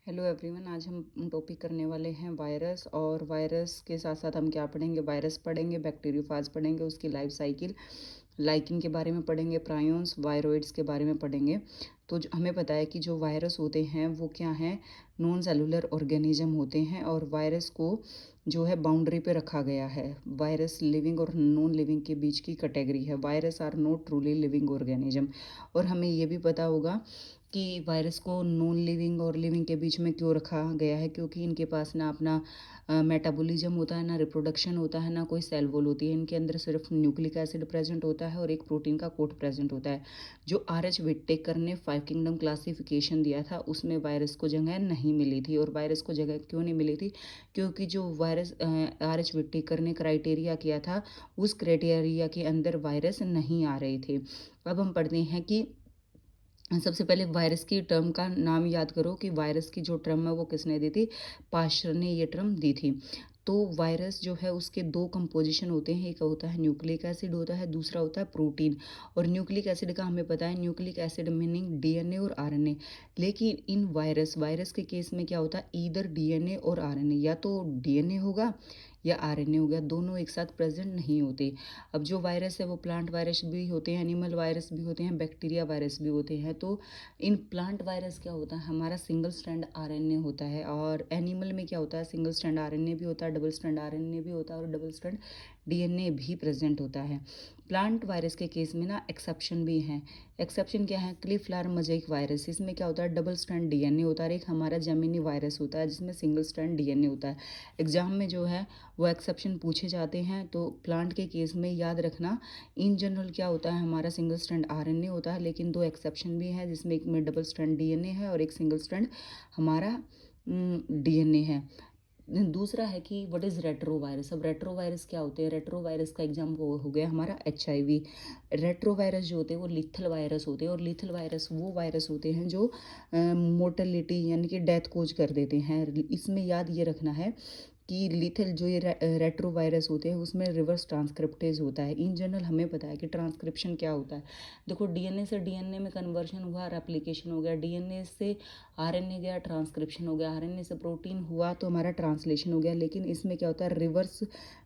Hello everyone, आज हम topic करने वाले हैं वायरस। और वायरस के साथ साथ हम क्या पढ़ेंगे? वायरस पढ़ेंगे, बैक्टीरियोफाज पढ़ेंगे, उसकी लाइफ साइकिल, लाइकिन के बारे में पढ़ेंगे, प्रायोन्स, वायरोइड्स के बारे में पढ़ेंगे। तो हमें पता है कि जो वायरस होते हैं वो क्या हैं? नॉन सेलुलर ऑर्गेनिज्म होते हैं। और वायरस को जो है बाउंड्री पे रखा गया है। वायरस लिविंग और नॉन लिविंग के बीच की कैटेगरी है। Virus are not truly living organism. और हमें ये भी पता होगा कि वायरस को नॉन लिविंग और लिविंग के बीच में क्यों रखा गया है, क्योंकि इनके पास ना अपना मेटाबॉलिज्म होता है, ना रिप्रोडक्शन होता है, ना कोई सेल वॉल होती है। इनके अंदर सिर्फ न्यूक्लिक एसिड प्रेजेंट होता है और एक प्रोटीन का कोट प्रेजेंट होता है। जो आर एच विट्टेकर ने 5 किंगडम क्लासिफिकेशन दिया था उसमें वायरस को जगह नहीं मिली थी। और वायरस को जगह क्यों नहीं मिली थी? क्योंकि जो वायरस आर एच विट्टेकर ने क्राइटेरिया किया था, उस क्राइटेरिया के अंदर वायरस नहीं आ रहे थे। अब हम पढ़ते हैं कि सबसे पहले वायरस की टर्म का नाम याद करो कि वायरस की जो टर्म है वो किसने दी थी? पाश्चर ने ये टर्म दी थी। तो वायरस जो है उसके दो कंपोजिशन होते हैं, एक होता है न्यूक्लिक एसिड होता है, दूसरा होता है प्रोटीन। और न्यूक्लिक एसिड का हमें पता है, न्यूक्लिक एसिड मीनिंग डीएनए और आरएनए। लेकिन इन वायरस के केस में क्या होता है? ईदर डीएनए और आरएनए, या तो डीएनए होगा या आरएनए हो गया, दोनों एक साथ प्रेजेंट नहीं होते। अब जो वायरस है वो प्लांट वायरस भी होते हैं, एनिमल वायरस भी होते हैं, बैक्टीरिया वायरस भी होते हैं। तो इन प्लांट वायरस क्या होता है? हमारा सिंगल स्ट्रैंड आरएनए होता है। और एनिमल में क्या होता है? सिंगल स्ट्रैंड आरएनए भी होता है, डबल स्ट्रैंड आरएनए भी होता है और डबल स्ट्रैंड डीएनए भी प्रेजेंट होता है। प्लांट वायरस के केस में ना एक्सेप्शन भी हैं। एक्सेप्शन क्या है? क्लीफ्लावर मोज़ेक वायरस, इसमें क्या होता है? डबल स्ट्रैंड डीएनए होता है। एक हमारा जेमिनी वायरस होता है जिसमें सिंगल स्ट्रैंड डीएनए होता है। एग्जाम में जो है वो एक्सेप्शन पूछे जाते हैं। तो प्लांट के केस में याद रखना, इन जनरल क्या होता है? हमारा सिंगल स्ट्रैंड आरएनए होता है, लेकिन दो एक्सेप्शन भी हैं जिसमें एक में डबल स्ट्रैंड डीएनए है और एक सिंगल स्ट्रैंड हमारा डीएनए है। दूसरा है कि व्हाट इज़ रेट्रोवायरस। अब रेट्रोवायरस क्या होते हैं? रेट्रोवायरस का एग्जाम वो हो गया हमारा एचआईवी। रेट्रोवायरस जो होते हैं वो लिथल वायरस होते हैं। और लिथल वायरस वो वायरस होते हैं जो मोर्टेलिटी यानी कि डेथ कोज कर देते हैं। इसमें याद ये रखना है कि लिथल जो ये रेट्रोवायरस होते हैं उसमें रिवर्स ट्रांसक्रिप्टेज होता है। इन जनरल हमें पता है कि ट्रांसक्रिप्शन क्या होता है। देखो, डीएनए से डीएनए में कन्वर्शन हुआ, रेप्लिकेशन हो गया, डीएनए से आरएनए गया, ट्रांसक्रिप्शन हो गया, आरएनए से प्रोटीन हुआ तो हमारा ट्रांसलेशन हो गया। लेकिन इसमें क्या होता है? रिवर्स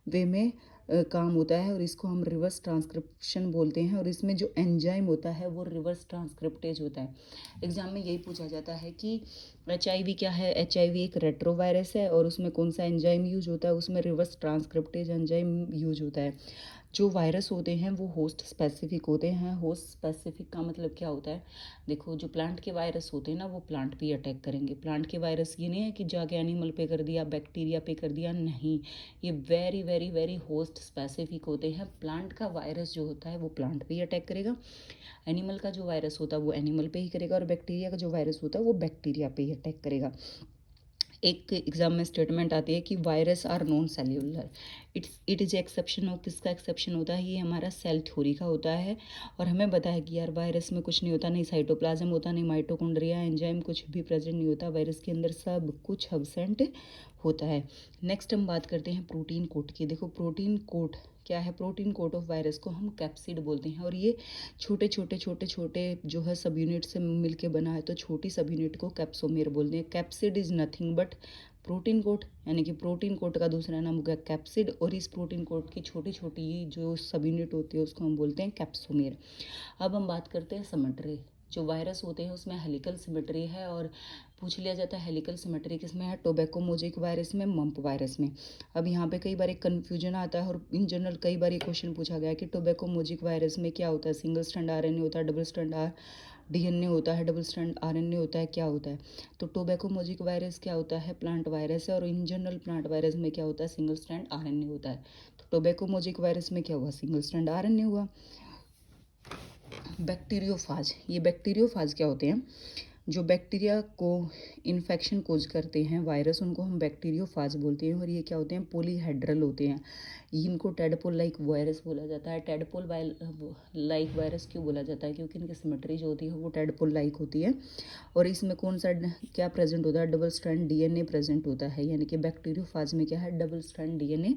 वे में काम होता है और इसको हम रिवर्स ट्रांसक्रिप्शन बोलते हैं। और इसमें जो एंजाइम होता है वो रिवर्स ट्रांसक्रिप्टेज होता है। एग्जाम में यही पूछा जाता है कि एचआईवी क्या है? एचआईवी एक रेट्रोवायरस है और उसमें कौन सा एंजाइम यूज होता है? उसमें रिवर्स ट्रांसक्रिप्टेज एंजाइम यूज होता है। जो वायरस होते हैं वो होस्ट स्पेसिफिक होते हैं। होस्ट स्पेसिफिक का मतलब क्या होता है? देखो, जो प्लांट के वायरस होते हैं ना वो प्लांट पे अटैक करेंगे। प्लांट के वायरस ये नहीं है कि जाके एनिमल पे कर दिया, बैक्टीरिया पे कर दिया, नहीं। ये very very very host specific होते हैं। प्लांट का वायरस जो होता है वो प्लांट पे ही अटैक करेगा, एनिमल का जो वायरस होता है वो एनिमल पे ही करेगा, और बैक्टीरिया का जो वायरस होता है वो बैक्टीरिया पे ही अटैक करेगा। एक एग्जाम में स्टेटमेंट आती है कि virus are non cellular. It is exception. और किसका एक्सेप्शन होता है? ये हमारा सेल थ्योरी का होता है। और हमें पता है कि यार वायरस में कुछ नहीं होता, नहीं साइटोप्लाज्म होता, नहीं माइटोकॉन्ड्रिया, एंजाइम कुछ भी प्रेजेंट नहीं होता। वायरस के अंदर सब कुछ एब्सेंट होता है। नेक्स्ट हम बात करते हैं प्रोटीन कोट की। देखो, प्रोटीन कोट क्या है? प्रोटीन कोट ऑफ वायरस को हम कैप्सिड बोलते हैं। और ये छोटे छोटे छोटे छोटे जो है सब यूनिट से मिलके बना है, तो छोटी सब यूनिट को कैप्सोमेर बोलते हैं। Capsid is nothing but protein coat, यानी कि प्रोटीन कोट का दूसरा नाम हो गया कैप्सिड। और इस प्रोटीन कोट की छोटी छोटी जो सब यूनिट होती है उसको हम बोलते हैं कैप्सोमेर। अब हम बात करते हैं सिमेट्री। जो वायरस होते हैं उसमें हेलिकल सिमेट्री है। और पूछ लिया जाता है हेलिकल सिमेट्री किसमें है? टोबैको मोज़ेक वायरस में, मम्प वायरस में। अब यहाँ पे कई बार एक कन्फ्यूजन आता है, और इन जनरल कई बार ये क्वेश्चन पूछा गया कि टोबैको मोज़ेक वायरस में क्या होता है? सिंगल स्ट्रैंड आरएनए होता है, डबल स्ट्रैंड डीएनए होता है, डबल स्ट्रैंड आरएनए होता है, क्या होता है? तो टोबैको मोज़ेक वायरस क्या होता है? प्लांट वायरस है। और इन जनरल प्लांट वायरस में क्या होता है? सिंगल स्ट्रैंड आरएनए होता है। तो टोबैको मोज़ेक वायरस में क्या हुआ? सिंगल स्ट्रैंड आरएनए हुआ। बैक्टीरियोफाज, ये बैक्टीरियोफाज क्या होते हैं? जो बैक्टीरिया को इन्फेक्शन कोज करते हैं वायरस, उनको हम बैक्टीरियोफाज बोलते हैं। और ये क्या होते हैं? पॉलीहेड्रल होते हैं। इनको टेडपोल लाइक वायरस बोला जाता है। टेडपोल लाइक वायरस क्यों बोला जाता है? क्योंकि इनकी सिमेट्री जो होती है वो टेडपोल लाइक होती है। और इसमें कौन सा क्या प्रेजेंट होता है? डबल स्ट्रैंड डीएनए प्रेजेंट होता है। यानी कि बैक्टीरियोफाज में क्या है? डबल स्ट्रैंड डीएनए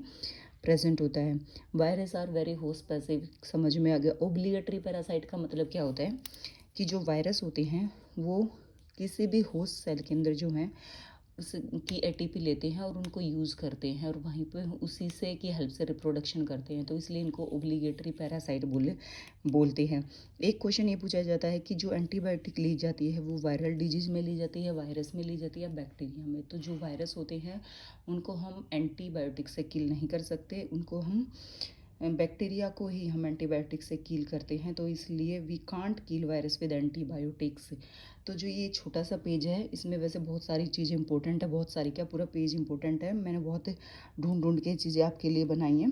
प्रेजेंट होता है। Virus are very host specific, समझ में आ गया। ओब्लिगेटरी पैरासाइट का मतलब क्या होता है? कि जो वायरस होते हैं वो किसी भी होस्ट सेल के अंदर जो है उसकी एटीपी लेते हैं और उनको यूज़ करते हैं और वहीं पे उसी से की हेल्प से रिप्रोडक्शन करते हैं, तो इसलिए इनको ओब्लिगेटरी पैरासाइट बोलते हैं। एक क्वेश्चन ये पूछा जाता है कि जो एंटीबायोटिक ली जाती है वो वायरल डिजीज़ में ली जाती है, वायरस में ली जाती है, बैक्टीरिया में। तो जो वायरस होते हैं उनको हम एंटीबायोटिक से किल नहीं कर सकते, उनको हम बैक्टीरिया को ही हम एंटीबायोटिक से किल करते हैं, तो इसलिए we can't kill virus with antibiotics. तो जो ये छोटा सा पेज है इसमें वैसे बहुत सारी चीज़ें इंपॉर्टेंट है, बहुत सारी क्या पूरा पेज इंपॉर्टेंट है, मैंने बहुत ढूंढ ढूंढ के चीज़ें आपके लिए बनाई हैं।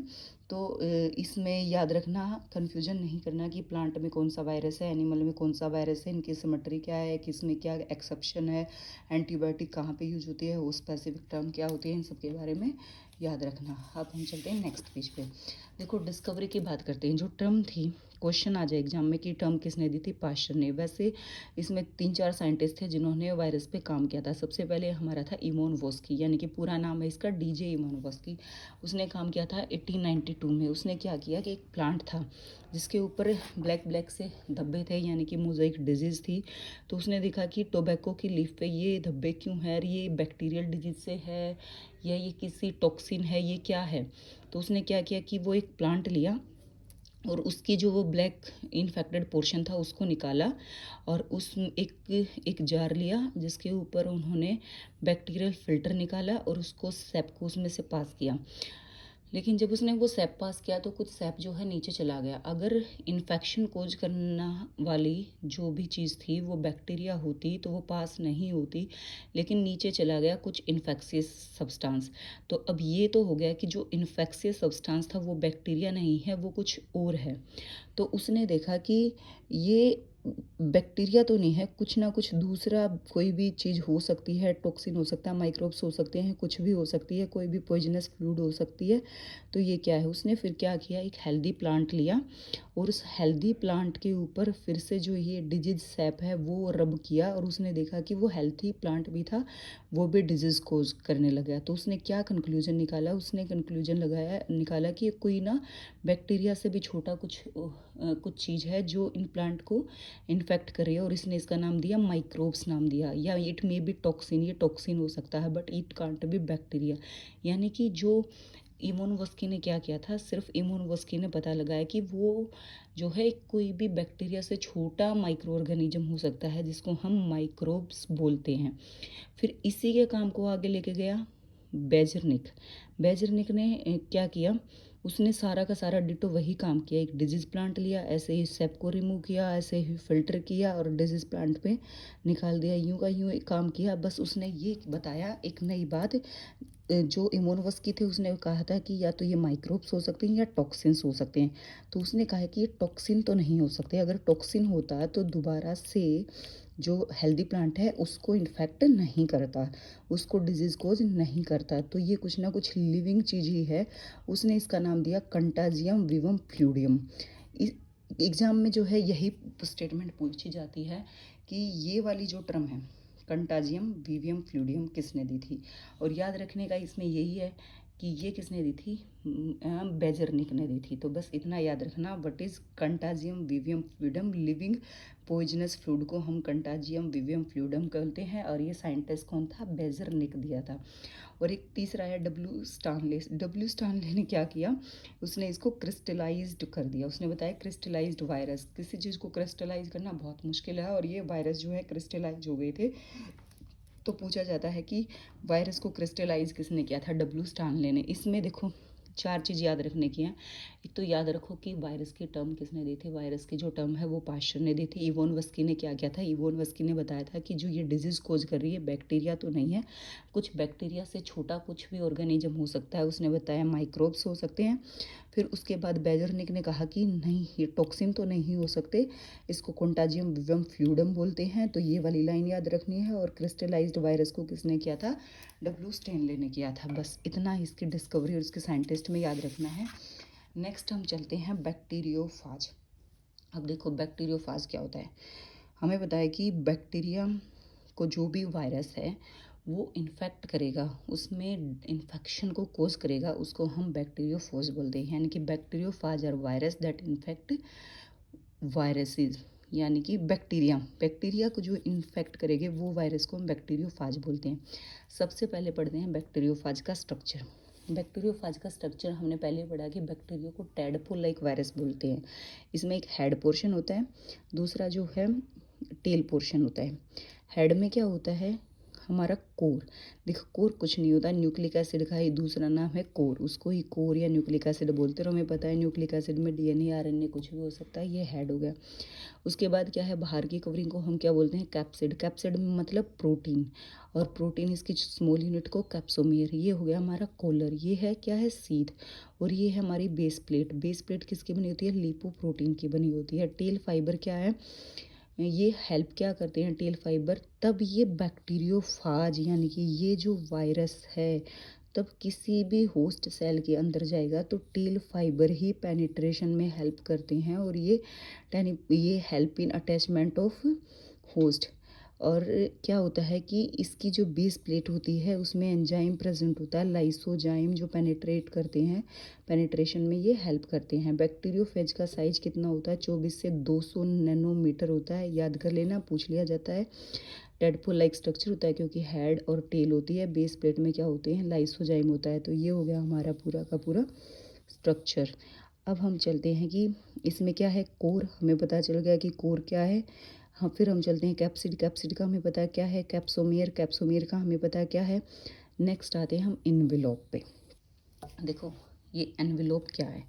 तो इसमें याद रखना, कन्फ्यूजन नहीं करना कि प्लांट में कौन सा वायरस है, एनिमल में कौन सा वायरस है, इनकी सिमेट्री क्या है, किस में क्या एक्सेप्शन है, एंटीबायोटिक कहाँ पे यूज होती है, वो स्पेसिफिक टर्म क्या होती है, इन सब के बारे में याद रखना। अब हम चलते हैं नेक्स्ट पेज पे। देखो डिस्कवरी की बात करते हैं। जो टर्म थी, क्वेश्चन आ जाए एग्जाम में कि टर्म किसने दी थी, पाश्चर ने। वैसे इसमें 3-4 साइंटिस्ट थे जिन्होंने वायरस पे काम किया था। सबसे पहले हमारा था इमोनवोस्की, यानी कि पूरा नाम है इसका डीजे इमोनवोस्की। उसने काम किया था 1892 में। उसने क्या किया कि एक प्लांट था जिसके ऊपर ब्लैक ब्लैक से धब्बे थे, यानी कि मोज़ेक डिजीज़ थी। तो उसने देखा कि टोबैको की लीफ पे ये धब्बे क्यों है, ये बैक्टीरियल डिजीज से है या ये किसी टॉक्सिन है, ये क्या है। तो उसने क्या किया कि वो एक प्लांट लिया और उसकी जो वो ब्लैक इन्फेक्टेड पोर्शन था उसको निकाला और उस एक जार लिया जिसके ऊपर उन्होंने बैक्टीरियल फ़िल्टर निकाला और उसको सैप को उसमें से पास किया। लेकिन जब उसने वो सैप पास किया तो कुछ सैप जो है नीचे चला गया। अगर इन्फेक्शन कोज करना वाली जो भी चीज़ थी वो बैक्टीरिया होती तो वो पास नहीं होती, लेकिन नीचे चला गया कुछ इन्फेक्शियस सब्सटेंस। तो अब ये तो हो गया कि जो इन्फेक्शियस सब्सटेंस था वो बैक्टीरिया नहीं है, वो कुछ और है। तो उसने देखा कि ये बैक्टीरिया तो नहीं है, कुछ ना कुछ दूसरा कोई भी चीज़ हो सकती है, टॉक्सिन हो सकता है, माइक्रोब्स हो सकते हैं, कुछ भी हो सकती है, कोई भी पॉइजनस फ्लूइड हो सकती है। तो ये क्या है, उसने फिर क्या किया, एक हेल्दी प्लांट लिया और उस हेल्दी प्लांट के ऊपर फिर से जो ये डिजीज सैप है वो रब किया और उसने देखा कि वो हेल्थी प्लांट भी था, वो भी डिजीज़ कोज करने लगा। तो उसने क्या कंक्लूजन निकाला, उसने कंक्लूजन निकाला कि कोई ना बैक्टीरिया से भी छोटा कुछ चीज़ है जो इन प्लांट को इन्फेक्ट कर रही है और इसने इसका नाम दिया माइक्रोब्स नाम दिया, या इट मे बी टॉक्सिन, ये टॉक्सिन हो सकता है but it can't be bacteria. यानी कि जो इमोनोवस्की ने क्या किया था, सिर्फ इमोनोवस्की ने पता लगाया कि वो जो है कोई भी बैक्टीरिया से छोटा माइक्रो ऑर्गेनिज्म हो सकता है जिसको हम माइक्रोब्स बोलते हैं। फिर इसी के काम को आगे लेके गया बेजरनिक। बेजरनिक ने क्या किया, उसने सारा का सारा डिटो वही काम किया। एक डिजीज़ प्लांट लिया, ऐसे ही सेप को रिमूव किया, ऐसे ही फ़िल्टर किया और डिजीज़ प्लांट पे निकाल दिया। यूं का यूं एक काम किया। बस उसने ये बताया एक नई बात, जो इमोनोवस्की थे उसने कहा था कि या तो ये माइक्रोब्स हो सकते हैं या टॉक्सिन्स हो सकते हैं। तो उसने कहा कि ये टॉक्सिन तो नहीं हो सकते, अगर टॉक्सिन होता तो दोबारा से जो हेल्दी प्लांट है उसको इन्फेक्ट नहीं करता, उसको डिजीज़ कोज नहीं करता। तो ये कुछ ना कुछ लिविंग चीज़ ही है। उसने इसका नाम दिया कंटाजियम विवम फ्लूइडियम। एग्ज़ाम में जो है यही स्टेटमेंट पूछी जाती है कि ये वाली जो टर्म है कंटाजियम विवियम फ्लूइडियम किसने दी थी। और याद रखने का इसमें यही है कि ये किसने दी थी, बेजरनिक ने दी थी। तो बस इतना याद रखना, what is कंटाजियम विवियम fluidum, living poisonous fluid को हम कंटाजियम विवियम फ्लूइडम कहते हैं और ये साइंटिस्ट कौन था, बेजरनिक दिया था। और एक तीसरा है डब्ल्यू स्टानले। डब्ल्यू स्टानले ने क्या किया, उसने इसको क्रिस्टलाइज्ड कर दिया। उसने बताया क्रिस्टलाइज्ड वायरस, किसी चीज़ को क्रिस्टलाइज करना बहुत मुश्किल है और ये वायरस जो है क्रिस्टलाइज हो गए थे। तो पूछा जाता है कि वायरस को क्रिस्टलाइज किसने किया था, डब्ल्यू स्टानले ने। इसमें देखो 4 चीज़ याद रखने की हैं। एक तो याद रखो कि वायरस की टर्म किसने दी थी, वायरस की जो टर्म है वो पाश्चर ने दी थी। इवोनवस्की ने क्या किया था, इवोनवस्की ने बताया था कि जो ये डिजीज़ कोज कर रही है बैक्टीरिया तो नहीं है, कुछ बैक्टीरिया से छोटा कुछ भी ऑर्गेनिज्म हो सकता है, उसने बताया माइक्रोब्स हो सकते हैं। फिर उसके बाद बेजरनिक ने कहा कि नहीं ये टॉक्सिन तो नहीं हो सकते, इसको कंटाजियम विवम फ्लूइडम बोलते हैं। तो ये वाली लाइन याद रखनी है। और क्रिस्टलाइज्ड वायरस को किसने किया था, डब्ल्यू स्टेनले ने किया था। बस इतना इसकी डिस्कवरी और इसके साइंटिस्ट में याद रखना है। नेक्स्ट हम चलते हैं बैक्टीरियोफाज। अब देखो बैक्टीरियोफाज क्या होता है। हमें बताया कि बैक्टीरिया को जो भी वायरस है वो इन्फेक्ट करेगा, उसमें इन्फेक्शन को कोज करेगा, उसको हम बैक्टीरियोफोज बोलते हैं। यानी कि bacteriophage are virus that infect viruses, यानी कि बैक्टीरिया, बैक्टीरिया को जो इन्फेक्ट करेंगे वो वायरस को हम बैक्टीरियोफाज बोलते हैं। सबसे पहले पढ़ते हैं बैक्टीरियोफाज का स्ट्रक्चर। बैक्टीरियोफाज का स्ट्रक्चर हमने पहले पढ़ा कि बैक्टीरिया को टैडपोल लाइक वायरस बोलते हैं। इसमें एक हेड पोर्शन होता है, दूसरा जो है टेल पोर्शन होता है। हेड में क्या होता है, हमारा कोर। देखो कोर कुछ नहीं होता, न्यूक्लिक एसिड का ही दूसरा नाम है कोर, उसको ही कोर या न्यूक्लिक एसिड बोलते हैं। और हमें पता है न्यूक्लिक एसिड में डीएनए आरएनए कुछ भी हो सकता है, ये हेड हो गया। उसके बाद क्या है, बाहर की कवरिंग को हम क्या बोलते हैं, कैप्सिड। कैप्सिड में मतलब प्रोटीन, और प्रोटीन इसकी स्मॉल यूनिट को कैप्सोमियर। ये हो गया हमारा कॉलर, ये है क्या है, सीध। और ये है हमारी बेस प्लेट। बेस प्लेट किसकी बनी होती है, लिपोप्रोटीन की बनी होती है। टेल फाइबर क्या है, ये हेल्प क्या करते हैं टेल फाइबर, तब ये बैक्टीरियोफाज यानी कि ये जो वायरस है तब किसी भी होस्ट सेल के अंदर जाएगा तो टेल फाइबर ही पेनिट्रेशन में हेल्प करते हैं, और ये help in attachment of host. और क्या होता है कि इसकी जो बेस प्लेट होती है उसमें एंजाइम प्रेजेंट होता है, लाइसोजाइम, जो पेनिट्रेट करते हैं, पेनिट्रेशन में ये हेल्प करते हैं। बैक्टीरियोफेज का साइज कितना होता है, 24 से 200 नैनोमीटर होता है, याद कर लेना, पूछ लिया जाता है। टेडपोल लाइक स्ट्रक्चर होता है क्योंकि हेड और टेल होती है, बेस प्लेट में क्या होते हैं, लाइसोजाइम होता है। तो ये हो गया हमारा पूरा का पूरा स्ट्रक्चर। अब हम चलते हैं कि इसमें क्या है, कोर, हमें पता चल गया कि कोर क्या है। हाँ, फिर हम चलते हैं कैप्सिड। कैप्सिड का हमें पता है क्या है, कैप्सोमियर। कैप्सोमियर का हमें पता है क्या है। नेक्स्ट आते हैं हम एनवेलोप पे। देखो ये एनवेलोप क्या है।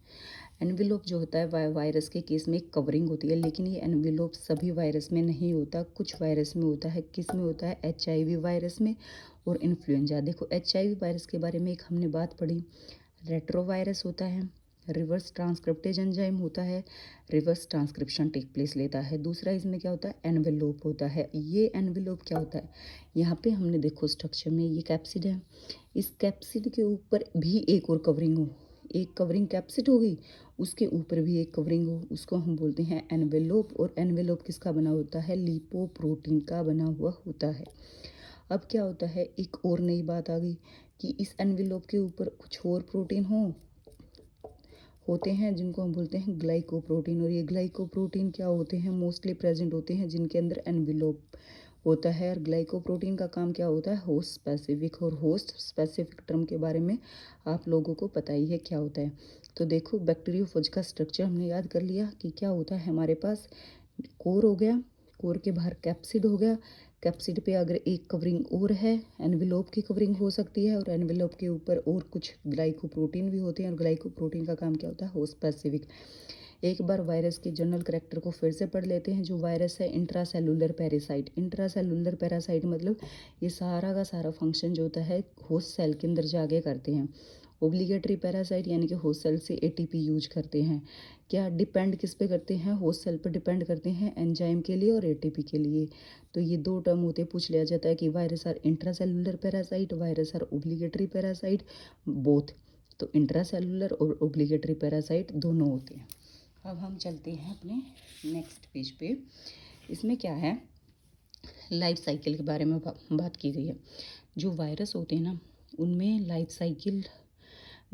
एनवेलोप जो होता है वायरस के केस में एक कवरिंग होती है, लेकिन ये एनवेलोप सभी वायरस में नहीं होता, कुछ वायरस में होता है। किस में होता है, HIV वायरस में और इन्फ्लुएंजा। देखो HIV वायरस के बारे में एक हमने बात पढ़ी, रेट्रोवायरस होता है, रिवर्स ट्रांसक्रिप्टेज एंजाइम होता है, रिवर्स ट्रांसक्रिप्शन टेक प्लेस लेता है। दूसरा इसमें क्या होता है, एनवेलोप होता है। ये एनवेलोप क्या होता है, यहाँ पे हमने देखो स्ट्रक्चर में ये कैप्सिड है, इस कैप्सिड के ऊपर भी एक और कवरिंग हो, एक कवरिंग कैप्सिड हो गई, उसके ऊपर भी एक कवरिंग हो, उसको हम बोलते हैं एनवेलोप। और एनवेलोप किसका बना होता है, लिपोप्रोटीन का बना हुआ होता है। अब क्या होता है, एक और नई बात आ गई कि इस एनवेलोप के ऊपर कुछ और प्रोटीन होते हैं जिनको हम बोलते हैं ग्लाइकोप्रोटीन। और ये ग्लाइकोप्रोटीन क्या होते हैं, मोस्टली प्रेजेंट होते हैं जिनके अंदर एनवेलोप होता है। और ग्लाइकोप्रोटीन का काम क्या होता है, होस्ट स्पेसिफिक। और होस्ट स्पेसिफिक टर्म के बारे में आप लोगों को पता ही है क्या होता है। तो देखो बैक्टीरियोफेज का स्ट्रक्चर हमने याद कर लिया कि क्या होता है, हमारे पास कोर हो गया, कोर के बाहर कैप्सिड हो गया, कैप्सिड पे अगर एक कवरिंग और है, एनवेलोप की कवरिंग हो सकती है, और एनवेलोप के ऊपर और कुछ ग्लाइकोप्रोटीन भी होते हैं। और ग्लाइकोप्रोटीन का काम क्या होता है, होस्ट स्पेसिफिक। एक बार वायरस के जनरल करैक्टर को फिर से पढ़ लेते हैं। जो वायरस है इंट्रासेलुलर पैरासाइट। इंट्रासेलुलर पैरासाइट मतलब ये सारा का सारा फंक्शन जो होता है होस्ट सेल के अंदर जाके करते हैं। ओब्लिगेटरी पैरासाइट यानी कि होस्ट सेल से ATP यूज करते हैं। क्या डिपेंड किस पे करते हैं, होस्ट सेल पर डिपेंड करते हैं एंजाइम के लिए और ATP के लिए। तो ये दो टर्म होते, पूछ लिया जाता है कि virus are intracellular parasite, virus are obligatory parasite, both. तो इंट्रासेलुलर और ओब्लिगेटरी पैरासाइट दोनों होते हैं। अब हम चलते हैं अपने नेक्स्ट पेज पे। इसमें क्या है, लाइफ साइकिल के बारे में बात की गई है। जो वायरस होते हैं ना उनमें लाइफ साइकिल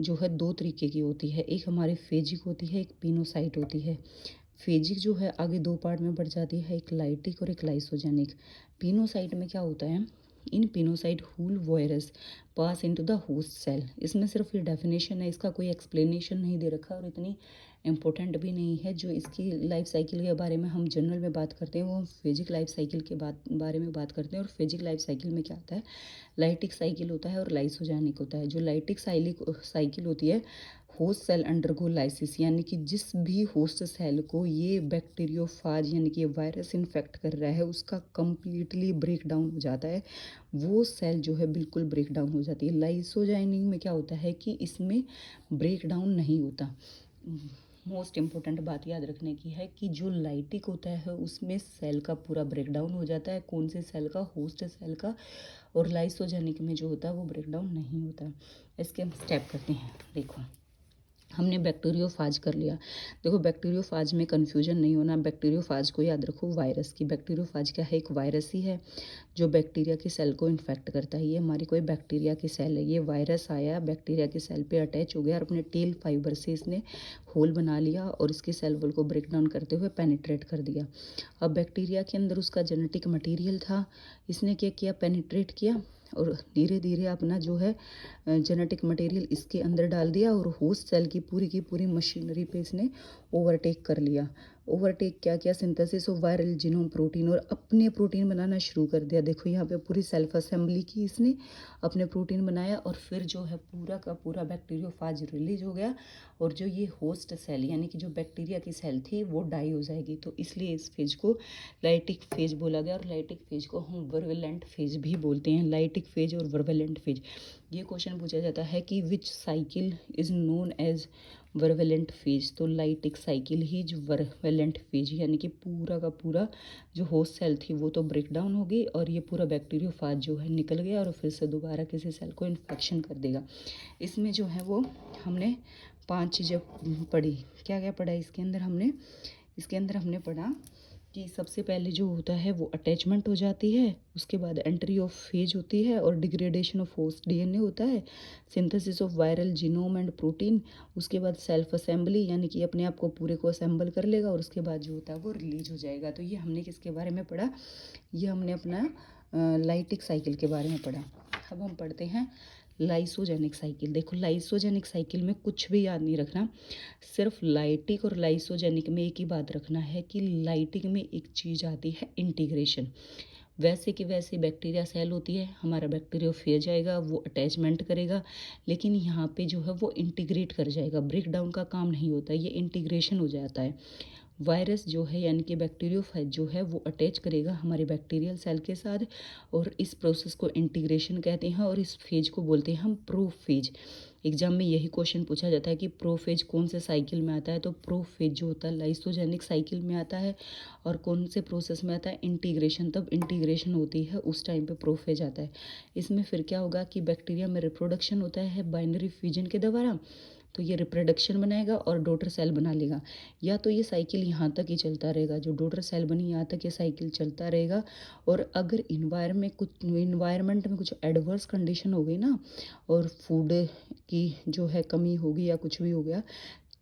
जो है दो तरीके की होती है, एक हमारी फेजिक होती है, एक पिनोसाइट होती है। फेजिक जो है आगे दो पार्ट में बढ़ जाती है, एक लाइटिक और एक लाइसोजेनिक। पिनोसाइट में क्या होता है, in pinocyte whole virus pass into the host cell. इसमें सिर्फ ये डेफिनेशन है, इसका कोई एक्सप्लेनेशन नहीं दे रखा और इतनी इम्पोर्टेंट भी नहीं है। जो इसकी लाइफ साइकिल के बारे में हम जनरल में बात करते हैं वो हम फेजिक लाइफ साइकिल के बारे में बात करते हैं। और फेजिक लाइफ साइकिल में क्या होता है, लाइटिक साइकिल होता है और लाइसोजेनिक होता है। जो लाइटिक साइकिल होती है, होस्ट सेल अंडरगो लाइसिस, यानी कि जिस भी होस्ट सेल को ये बैक्टीरियोफाज यानी कि ये वायरस इन्फेक्ट कर रहा है उसका कंप्लीटली ब्रेक डाउन हो जाता है, वो सेल जो है बिल्कुल ब्रेक डाउन हो जाती है। लाइसोजाइनिंग में क्या होता है कि इसमें ब्रेक डाउन नहीं होता। मोस्ट इम्पोर्टेंट बात याद रखने की है कि जो लाइटिक होता है उसमें सेल का पूरा ब्रेकडाउन हो जाता है, कौन से सेल का, होस्ट सेल का। और लाइसोजेनिक में जो होता है वो ब्रेकडाउन नहीं होता। इसके हम स्टेप करते हैं, देखो हमने बैक्टीरियोफाज कर लिया। देखो बैक्टीरियोफाज में कन्फ्यूजन नहीं होना, बैक्टीरियोफाज को याद रखो वायरस की। बैक्टीरियोफाज क्या है? एक वायरस ही है जो बैक्टीरिया की सेल को इन्फेक्ट करता है। ये हमारी कोई बैक्टीरिया की सेल है, ये वायरस आया बैक्टीरिया की सेल पे अटैच हो गया और अपने टेल फाइबर से इसने होल बना लिया और इसकी सेल वॉल को ब्रेक डाउन करते हुए पेनिट्रेट कर दिया। अब बैक्टीरिया के अंदर उसका जेनेटिक मटीरियल था, इसने क्या किया? पेनिट्रेट किया और धीरे धीरे अपना जो है जेनेटिक मटेरियल इसके अंदर डाल दिया और होस्ट सेल की पूरी मशीनरी पे इसने ओवरटेक कर लिया। ओवरटेक क्या किया? Synthesis of viral genome protein, और अपने प्रोटीन बनाना शुरू कर दिया। देखो यहाँ पे पूरी सेल्फ असेंबली की इसने, अपने प्रोटीन बनाया और फिर जो है पूरा का पूरा बैक्टीरियोफाज रिलीज हो गया और जो ये होस्ट सेल यानी कि जो बैक्टीरिया की सेल थी वो डाई हो जाएगी। तो इसलिए इस फेज को लाइटिक फेज बोला गया और लाइटिक फेज को हम वर्वेलेंट फेज भी बोलते हैं। लाइटिक फेज और वर्वेलेंट फेज, ये क्वेश्चन पूछा जाता है कि which cycle is known as virulent phase. तो लाइटिक साइकिल ही जो वर्वेलेंट फेज यानी कि पूरा का पूरा जो होस्ट सेल थी वो तो ब्रेक डाउन हो गई और ये पूरा बैक्टीरियोफाज जो है निकल गया और फिर से दोबारा किसी सेल को इन्फेक्शन कर देगा। इसमें जो है वो हमने 5 चीज़ें पढ़ी। क्या क्या पढ़ा इसके अंदर हमने? इसके अंदर हमने पढ़ा कि सबसे पहले जो होता है वो अटैचमेंट हो जाती है, उसके बाद एंट्री ऑफ फेज होती है और डिग्रेडेशन ऑफ होस्ट डीएनए होता है, synthesis of viral genome and protein, उसके बाद सेल्फ असेंबली यानी कि अपने आप को पूरे को असेंबल कर लेगा और उसके बाद जो होता है वो रिलीज हो जाएगा। तो ये हमने किसके बारे में पढ़ा? ये हमने अपना लाइटिक साइकिल के बारे में पढ़ा। अब हम पढ़ते हैं लाइसोजेनिक साइकिल। देखो लाइसोजेनिक साइकिल में कुछ भी याद नहीं रखना, सिर्फ लाइटिक और लाइसोजेनिक में एक ही बात रखना है कि लाइटिक में एक चीज़ आती है इंटीग्रेशन। वैसे कि वैसे बैक्टीरिया सेल होती है, हमारा बैक्टीरियोफेज आएगा वो अटैचमेंट करेगा, लेकिन यहाँ पे जो है वो इंटीग्रेट कर जाएगा, ब्रेक डाउन का काम नहीं होता, ये इंटीग्रेशन हो जाता है। वायरस जो है यानी कि बैक्टीरियोफेज जो है वो अटैच करेगा हमारे बैक्टीरियल सेल के साथ और इस प्रोसेस को इंटीग्रेशन कहते हैं और इस फेज को बोलते हैं हम प्रोफेज। एग्जाम में यही क्वेश्चन पूछा जाता है कि प्रोफेज कौन से साइकिल में आता है? तो प्रोफेज जो होता है लाइसोजेनिक साइकिल में आता है और कौन से प्रोसेस में आता है? इंटीग्रेशन। तब इंटीग्रेशन होती है उस टाइम पे प्रोफेज आता है। इसमें फिर क्या होगा कि बैक्टीरिया में रिप्रोडक्शन होता है बाइनरी फ्यूजन के द्वारा, तो ये रिप्रोडक्शन बनाएगा और डॉटर सेल बना लेगा। या तो ये साइकिल यहाँ तक ही चलता रहेगा, जो डॉटर सेल बनी यहाँ तक ये साइकिल चलता रहेगा और अगर इन्वायरमेंट में कुछ एडवर्स कंडीशन हो गई ना और फूड की जो है कमी होगी या कुछ भी हो गया,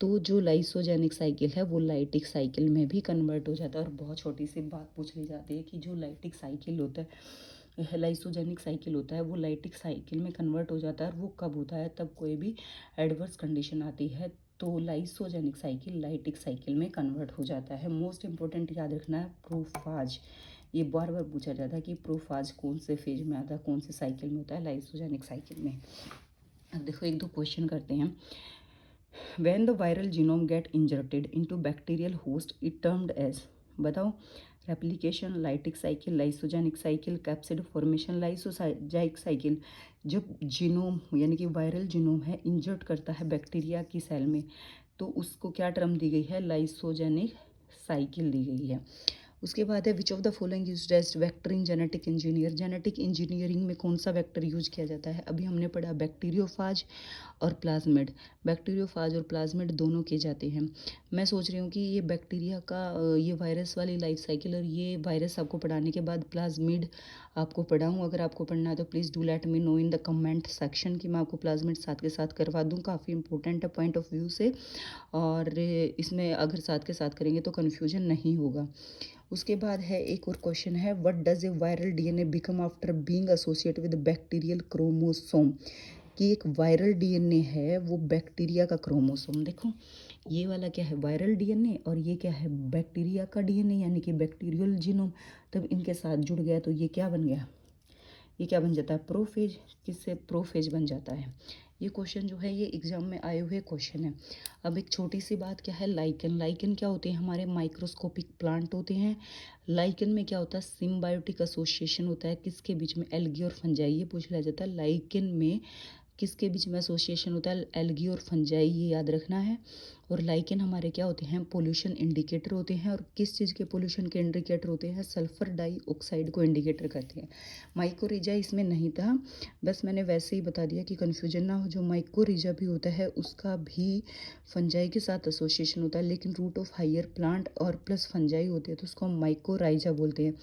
तो जो लाइसोजेनिक साइकिल है वो लाइटिक साइकिल में भी कन्वर्ट हो जाता है। और बहुत छोटी सी बात पूछ ली जाती है कि जो लाइटिक साइकिल होता है, लाइसोजेनिक साइकिल होता है, वो लाइटिक साइकिल में कन्वर्ट हो जाता है और वो कब होता है? तब कोई भी एडवर्स कंडीशन आती है तो लाइसोजेनिक साइकिल लाइटिक साइकिल में कन्वर्ट हो जाता है। मोस्ट इंपॉर्टेंट याद रखना है प्रोफाज, ये बार बार पूछा जाता है कि प्रोफाज कौन से फेज में आता है, कौन से साइकिल में होता है? लाइसोजेनिक साइकिल में। अब देखो एक दो क्वेश्चन करते हैं। When the viral genome get inserted into bacterial host, it termed as, बताओ, replication, lytic cycle, lysogenic cycle, capsid formation, lysogenic cycle. जब जीनोम यानी कि वायरल जीनोम है इंजर्ट करता है बैक्टीरिया की सेल में तो उसको क्या टर्म दी गई है? लाइसोजेनिक साइकिल दी गई है। उसके बाद है which of the following used as vector in genetic engineer. Genetic engineering में कौन सा वेक्टर यूज किया जाता है? अभी हमने पढ़ा बैक्टीरियोफाज और प्लाज्मिड। बैक्टीरियोफाज और प्लाज्मिड दोनों किए जाते हैं। मैं सोच रही हूँ कि ये बैक्टीरिया का ये वायरस वाली लाइफ साइकिल और ये वायरस आपको पढ़ाने के बाद प्लाज्मिड आपको पढ़ाऊँ। अगर आपको पढ़ना है तो please do let me know in the comment section कि मैं आपको प्लाज्मिड साथ के साथ करवा दूँ। काफ़ी इंपॉर्टेंट है पॉइंट ऑफ व्यू से और इसमें अगर साथ के साथ करेंगे तो कन्फ्यूजन नहीं होगा। उसके बाद है एक और क्वेश्चन है, what does a viral DNA become after being associated with bacterial chromosome. कि एक वायरल डीएनए है वो बैक्टीरिया का क्रोमोसोम। देखो ये वाला क्या है? वायरल डीएनए और ये क्या है? बैक्टीरिया का डीएनए यानी कि बैक्टीरियल जीनोम। तब इनके साथ जुड़ गया तो ये क्या बन गया? ये क्या बन जाता है? प्रोफेज। किससे? प्रोफेज बन जाता है। ये क्वेश्चन जो है ये एग्जाम में आए हुए क्वेश्चन है। अब एक छोटी सी बात क्या है, लाइकन। लाइकन क्या होते हैं? हमारे माइक्रोस्कोपिक प्लांट होते हैं। लाइकन में क्या होता है? सिम्बायोटिक एसोसिएशन होता है किसके बीच में? एल्गी और फंजाई। ये पूछ लिया जाता है लाइकन में किसके बीच में एसोसिएशन होता है? एल्गी और फंजाई, ये याद रखना है। और लाइकेन हमारे क्या होते हैं, पोल्यूशन इंडिकेटर होते हैं। और किस चीज़ के पोल्यूशन के इंडिकेटर होते हैं, सल्फर डाइऑक्साइड को इंडिकेटर करते हैं। माइकोरिजा इसमें नहीं था, बस मैंने वैसे ही बता दिया कि कन्फ्यूजन ना हो। जो माइकोरिजा भी होता है उसका भी फंजाई के साथ एसोसिएशन होता है, लेकिन रूट ऑफ हायर प्लांट और प्लस फंजाई होते हैं तो उसको हम माइकोराइजा बोलते हैं।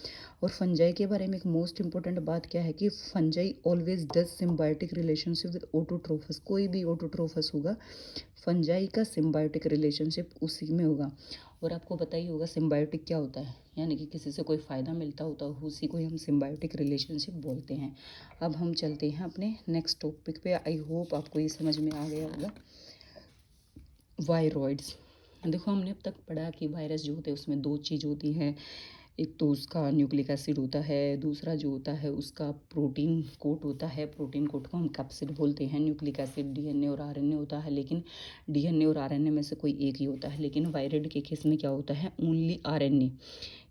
और फंजाई के बारे में एक मोस्ट इंपॉर्टेंट बात क्या है कि fungi always does symbiotic relationship with autotrophs. कोई भी ऑटोट्रोफस होगा, फंजाई का सिम्बायोटिक रिलेशनशिप उसी में होगा। और आपको पता ही होगा सिम्बायोटिक क्या होता है, यानी कि किसी से कोई फ़ायदा मिलता होता है, उसी को ही हम सिम्बायोटिक रिलेशनशिप बोलते हैं। अब हम चलते हैं अपने नेक्स्ट टॉपिक पे। आई होप आपको ये समझ में आ गया होगा। वायरॉइड्स, देखो हमने अब तक पढ़ा कि वायरस जो होते हैं उसमें दो चीज़ होती हैं। एक तो उसका न्यूक्लिक एसिड होता है, दूसरा जो होता है उसका प्रोटीन कोट होता है। प्रोटीन कोट को हम कैप्सिड बोलते हैं। न्यूक्लिक एसिड डीएनए और आरएनए होता है, लेकिन डीएनए और आरएनए में से कोई एक ही होता है। लेकिन वायरॉइड के केस में क्या होता है, ओनली आरएनए।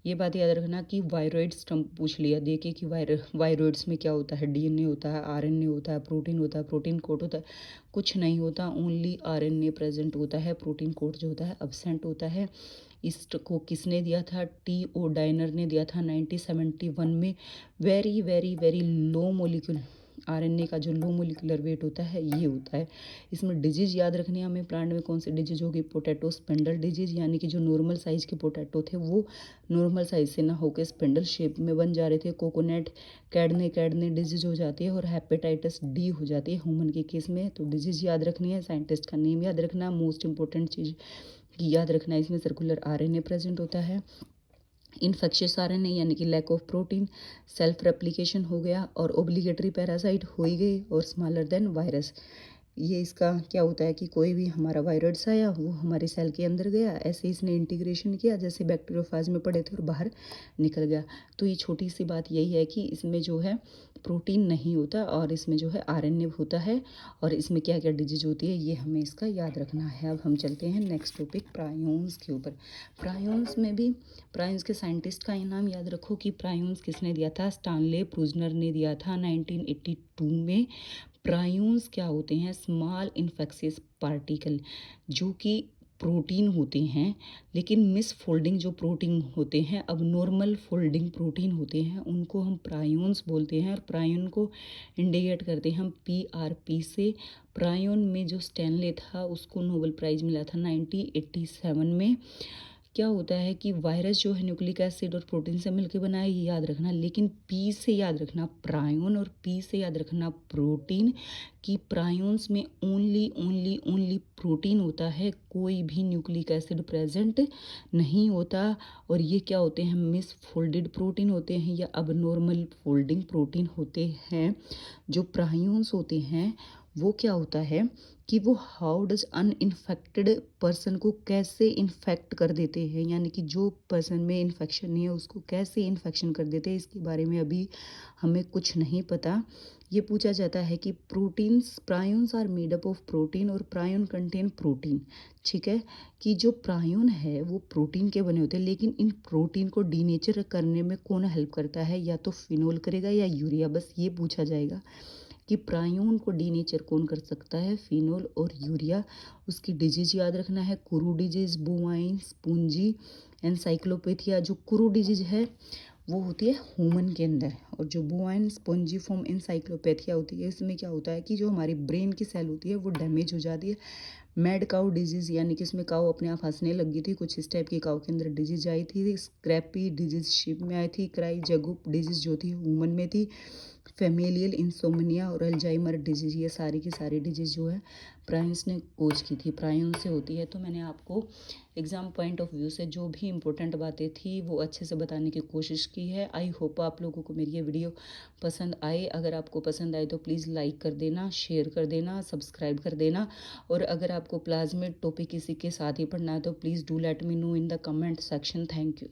ये बात याद रखना कि वायरॉइड्स टर्म पूछ लिया देखिए कि वायरॉइड्स में क्या होता है, डीएनए होता है, आरएनए होता है, प्रोटीन होता है, प्रोटीन कोट होता है, कुछ नहीं होता, ओनली आरएनए प्रेजेंट होता है। प्रोटीन कोट जो होता है एब्सेंट होता है। इसको किसने दिया था, टी.ओ. डायनर ने दिया था 1971 में। Very very very low molecule, RNA का जो लो मोलिकुलर वेट होता है ये होता है। इसमें डिजीज याद रखनी है हमें, प्लांट में कौन सी डिजीज होगी, पोटैटो स्पेंडल डिजीज, यानी कि जो नॉर्मल साइज के पोटैटो थे वो नॉर्मल साइज से ना होकर स्पेंडल शेप में बन जा रहे थे। कोकोनट कैडने डिजीज हो जाती है। और हेपेटाइटिस डी हो जाती है ह्यूमन के केस में। तो डिजीज याद रखनी है, साइंटिस्ट का नेम याद रखना, मोस्ट इंपॉर्टेंट चीज़ याद रखना है इसमें सर्कुलर आरएनए प्रेजेंट होता है। इन्फेक्शियस आरएनए यानी कि lack of protein, self replication हो गया, और ओब्लिगेटरी पैरासाइट हो ही गई, और स्मॉलर देन वायरस। ये इसका क्या होता है कि कोई भी हमारा वायरस आया वो हमारे सेल के अंदर गया, ऐसे इसने इंटीग्रेशन किया जैसे बैक्टीरियोफाज में पड़े थे और बाहर निकल गया। तो ये छोटी सी बात यही है कि इसमें जो है प्रोटीन नहीं होता और इसमें जो है आरएनए होता है। और इसमें क्या क्या डिजीज होती है ये हमें इसका याद रखना है। अब हम चलते हैं नेक्स्ट टॉपिक प्रायोन्स के ऊपर। प्रायोन्स में भी, प्रायोन्स के साइंटिस्ट का नाम याद रखो कि प्रायोन्स किसने दिया था, स्टानले प्रूजनर ने दिया था 1982 में। प्रायोन्स क्या होते हैं, स्मॉल इन्फेक्शियस पार्टिकल जो कि प्रोटीन होते हैं, लेकिन मिस फोल्डिंग जो प्रोटीन होते हैं, अब नॉर्मल फोल्डिंग प्रोटीन होते हैं, उनको हम प्रायोन्स बोलते हैं। और प्रायोन को इंडिकेट करते हैं हम PRP से। प्रायोन में जो स्टैनले था उसको नोबेल प्राइज़ मिला था 1987 में। क्या होता है कि वायरस जो है न्यूक्लिक एसिड और प्रोटीन से मिलकर बना है, ये याद रखना। लेकिन पी से याद रखना प्रायोन और पी से याद रखना प्रोटीन, कि प्रायोन्स में ओनली ओनली ओनली प्रोटीन होता है, कोई भी न्यूक्लिक एसिड प्रेजेंट नहीं होता। और ये क्या होते हैं, मिस फोल्डेड प्रोटीन होते हैं या अब नॉर्मल फोल्डिंग प्रोटीन होते हैं। जो प्रायोन्स होते हैं वो क्या होता है कि वो हाउ डज अनइन्फेक्टेड पर्सन को कैसे इन्फेक्ट कर देते हैं, यानी कि जो पर्सन में इन्फेक्शन नहीं है उसको कैसे इन्फेक्शन कर देते हैं, इसके बारे में अभी हमें कुछ नहीं पता। ये पूछा जाता है कि proteins, prions are made up of protein और प्रायोन कंटेन प्रोटीन। ठीक है, कि जो प्रायोन है वो प्रोटीन के बने होते हैं, लेकिन इन प्रोटीन को डीनेचर करने में कौन हेल्प करता है, या तो फिनोल करेगा या यूरिया, बस ये पूछा जाएगा कि प्रायोन को डीनेचर कौन कर सकता है, फिनोल और यूरिया। उसकी डिजीज याद रखना है, कुरू डिजीज, बोवाइन स्पूंजी एनसाइक्लोपीडिया। जो कुरू डिजीज है वो होती है ह्यूमन के अंदर, और जो बोवाइन स्पॉन्जी फॉर्म एनसाइक्लोपैथिया होती है इसमें क्या होता है कि जो हमारी ब्रेन की सेल होती है वो डैमेज हो जाती है। मैड काउ डिजीज़, यानी कि इसमें काउ अपने आप हंसने लगी थी, कुछ इस टाइप की काउ के अंदर डिजीज आई थी। स्क्रैपी डिजीज शिप में आई थी। क्राई जगुप डिजीज जो थी ह्यूमन में थी। फेमिलियल इंसोमनिया और अल्जाइमर डिजीज, ये सारी की सारी डिजीज जो है प्रायोन्स ने खोज की थी, प्रायोन से होती है। तो मैंने आपको एग्ज़ाम पॉइंट ऑफ व्यू से जो भी इम्पोर्टेंट बातें थी वो अच्छे से बताने की कोशिश की है। आई होप आप लोगों को मेरी ये वीडियो पसंद आए। अगर आपको पसंद आए तो प्लीज़ लाइक कर देना, शेयर कर देना, सब्सक्राइब कर देना। और अगर आपको प्लाज्मिड टॉपिक किसी के साथ ही पढ़ना है तो please do let me know in the comment section. Thank you.